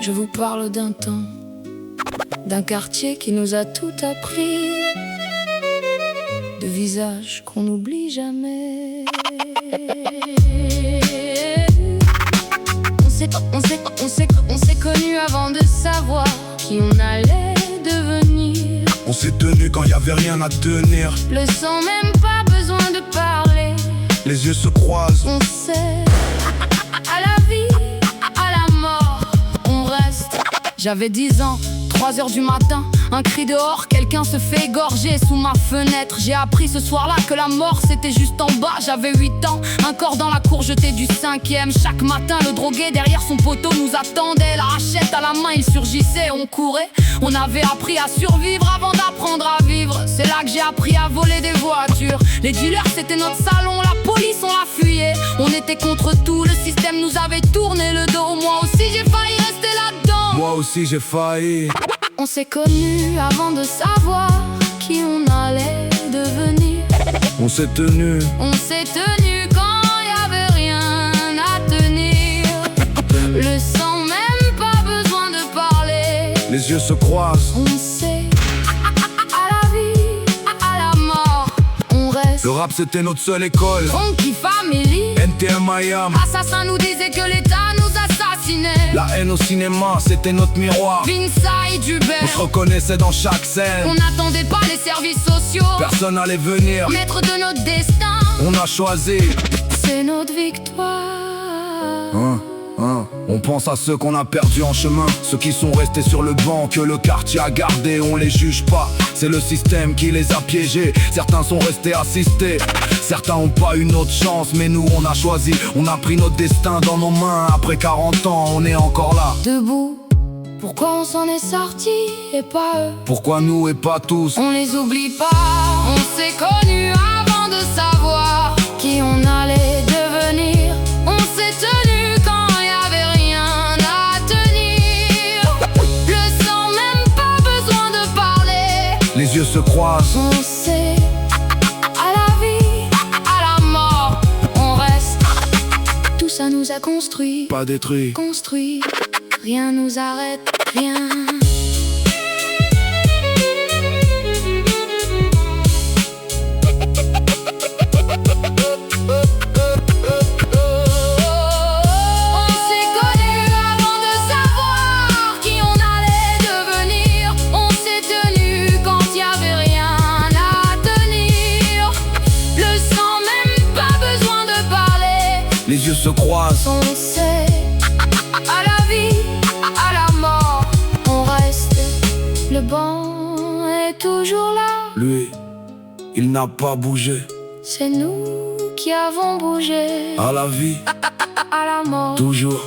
Je vous parle d'un temps, d'un quartier qui nous a tout appris, de visages qu'on n'oublie jamais. On s'est connus avant de savoir qui on allait devenir. On s'est tenu quand y avait rien à tenir. Le sang, même pas besoin de parler. Les yeux se croisent. On sait, à la vie, à la mort, on reste. J'avais 10 ans, 3 heures du matin, un cri dehors, quelqu'un se fait égorger sous ma fenêtre. J'ai appris ce soir-là que la mort c'était juste en bas. J'avais 8 ans, un corps dans la cour jeté du 5e. Chaque matin le drogué derrière son poteau nous attendait. La hachette à la main il surgissait, on courait. On avait appris à survivre avant d'apprendre à vivre. C'est là que j'ai appris à voler des voitures. Les dealers c'était notre salon, la police on la fuyait. On était contre tout, le système nous avait tourné le dos. Moi aussi j'ai failli rester là-dedans. Moi aussi j'ai failli. On s'est connus avant de savoir qui on allait devenir. On s'est tenu. On s'est tenus quand y avait rien à tenir. Le sang, même pas besoin de parler. Les yeux se croisent. On sait, à la vie, à la mort, on reste. Le rap c'était notre seule école. Funky Family, NTM IAM. Assassin nous disait que l'État nous assassinait. La haine au cinéma c'était notre miroir. Vince On Hubert, se reconnaissait dans chaque scène. on n'attendait pas les services sociaux. Personne n'allait venir. Maître de notre destin, On a choisi. c'est notre victoire. On pense à ceux qu'on a perdus en chemin, ceux qui sont restés sur le banc, que le quartier a gardé. On les juge pas, c'est le système qui les a piégés. Certains sont restés assistés, certains ont pas eu notre chance. Mais nous on a choisi, on a pris notre destin dans nos mains. Après 40 ans on est encore là, Debout, pourquoi on s'en est sorti et pas eux? pourquoi nous et pas tous? On les oublie pas, on s'est connus avant de savoir qui on allait devenir. On s'est tenus quand y avait rien à tenir. Le sang, même pas besoin de parler. Les yeux se croisent. On sait, à la vie, à la mort, on reste. Tout ça nous a construit, Pas détruit. construit. Rien nous arrête, rien. On s'est connus avant de savoir qui on allait devenir. On s'est tenus quand y avait rien à tenir. Le sang, même pas besoin de parler. Les yeux se croisent. On sait, à la vie, à la mort, on reste. Le banc est toujours là. Lui, il n'a pas bougé. C'est nous qui avons bougé. À la vie, À la mort. toujours.